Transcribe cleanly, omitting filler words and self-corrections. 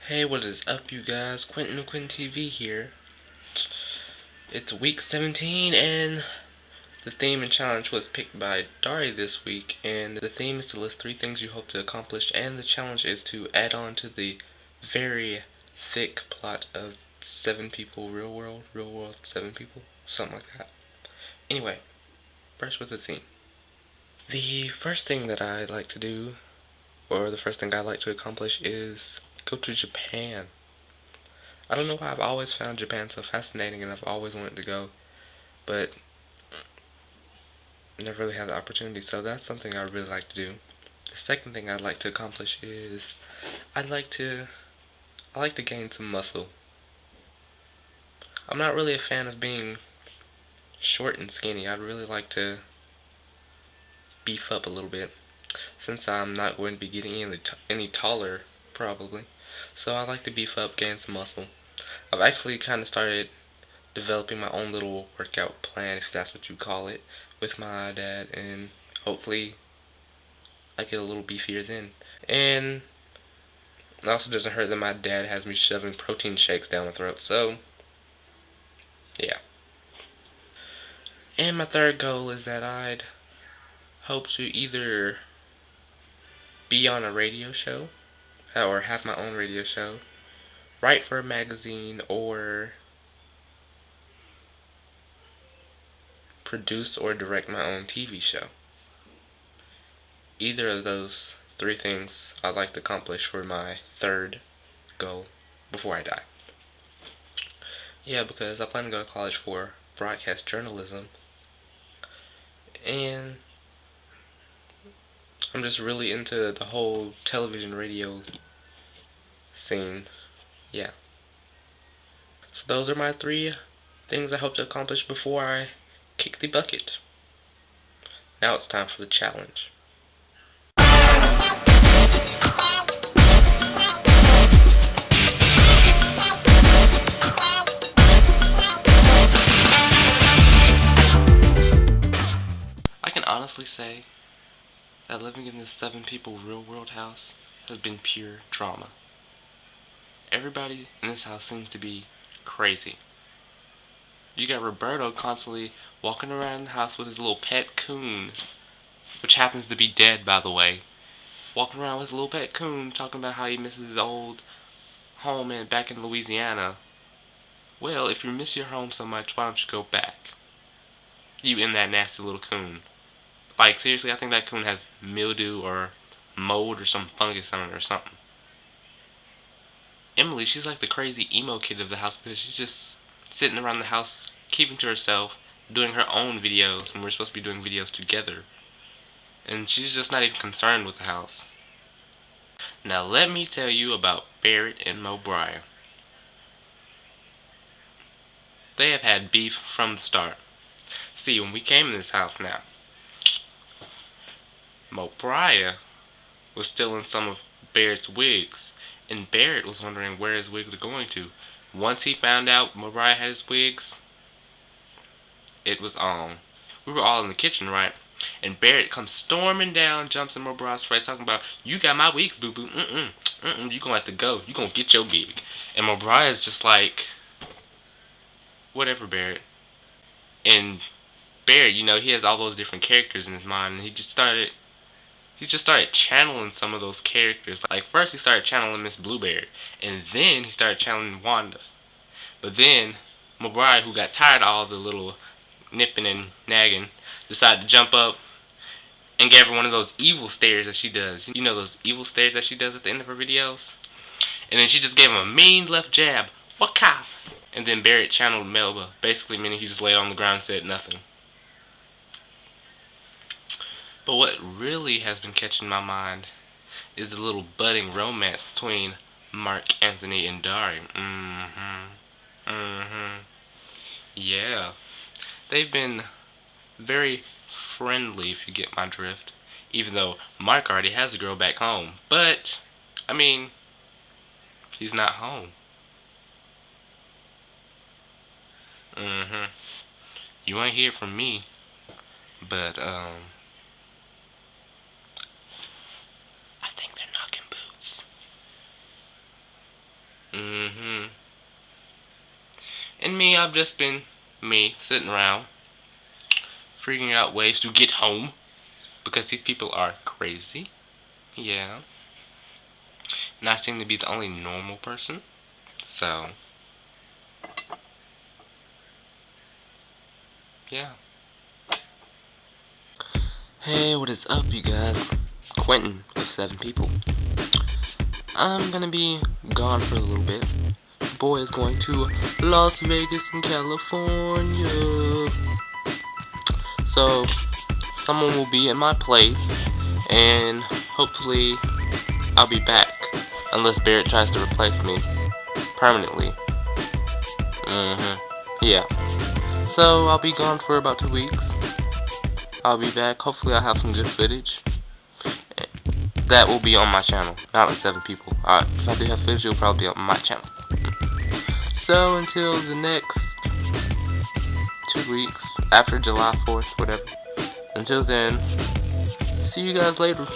Hey, what is up, you guys? Quentin of Quentin TV here. It's week 17, and the theme and challenge was picked by Dari this week. And the theme is to list 3 things you hope to accomplish, and the challenge is to add on to the very thick plot of 7 people, real world 7 people, something like that. Anyway, first with the theme. The first thing that I'd like to do, or the first thing I'd like to accomplish, is go to Japan. I don't know why I've always found Japan so fascinating and I've always wanted to go, but never really had the opportunity, so that's something I'd really like to do. The second thing I'd like to accomplish is I'd like to I like to gain some muscle. I'm not really a fan of being short and skinny. I'd really like to beef up a little bit since I'm not going to be getting any taller probably. So I like to beef up, gain some muscle. I've actually kind of started developing my own little workout plan, if that's what you call it, with my dad, and hopefully I get a little beefier then. And it also doesn't hurt that my dad has me shoving protein shakes down my throat, so yeah. And my third goal is that I'd hope to either be on a radio show, or have my own radio show, write for a magazine, or produce or direct my own TV show. Either of those 3 things I'd like to accomplish for my third goal before I die. Yeah, because I plan to go to college for broadcast journalism, and I'm just really into the whole television radio scene. Yeah. So those are my 3 things I hope to accomplish before I kick the bucket. Now it's time for the challenge. I can honestly say that living in this 7 people real world house has been pure drama. Everybody in this house seems to be crazy. You got Roberto constantly walking around the house with his little pet coon, which happens to be dead, by the way. Walking around with his little pet coon, talking about how he misses his old home back in Louisiana. Well, if you miss your home so much, why don't you go back? You and that nasty little coon. Like, seriously, I think that coon has mildew or mold or some fungus on it or something. Emily, she's like the crazy emo kid of the house because she's just sitting around the house, keeping to herself, doing her own videos when we're supposed to be doing videos together. And she's just not even concerned with the house. Now let me tell you about Barrett and Mobriah. They have had beef from the start. See, when we came in this house now, Mobriah was stealing some of Barrett's wigs, and Barrett was wondering where his wigs are going to. Once he found out Mariah had his wigs, it was on. We were all in the kitchen, right? And Barrett comes storming down, jumps in Mariah's face, talking about, "You got my wigs, boo-boo. You gonna have to go. You gonna get your gig." And Mariah's just like, "Whatever, Barrett." And Barrett, he has all those different characters in his mind, and he just started channeling some of those characters. Like, first he started channeling Miss Blueberry, and then he started channeling Wanda. But then Mariah, who got tired of all the little nipping and nagging, decided to jump up and gave her one of those evil stares that she does. You know those evil stares that she does at the end of her videos? And then she just gave him a mean left jab. Waka! And then Barrett channeled Melba, basically meaning he just laid on the ground and said nothing. But what really has been catching my mind is the little budding romance between Mark Anthony and Dari. Yeah. They've been very friendly, if you get my drift. Even though Mark already has a girl back home. But, he's not home. You ain't hear from me. But, I think they're knocking boots. Mm-hmm. And me, I've just been me, sitting around, figuring out ways to get home. Because these people are crazy. Yeah. And I seem to be the only normal person. So, yeah. Hey, what is up, you guys? Quentin with 7 people. I'm gonna be gone for a little bit. Boy is going to Las Vegas in California. So, someone will be at my place, and hopefully I'll be back. Unless Barrett tries to replace me permanently. Yeah. So, I'll be gone for about 2 weeks. I'll be back. Hopefully I'll have some good footage. That will be on my channel, not like 7 people. If I do have footage, it'll probably be on my channel. So, until the next 2 weeks, after July 4th, whatever. Until then, see you guys later.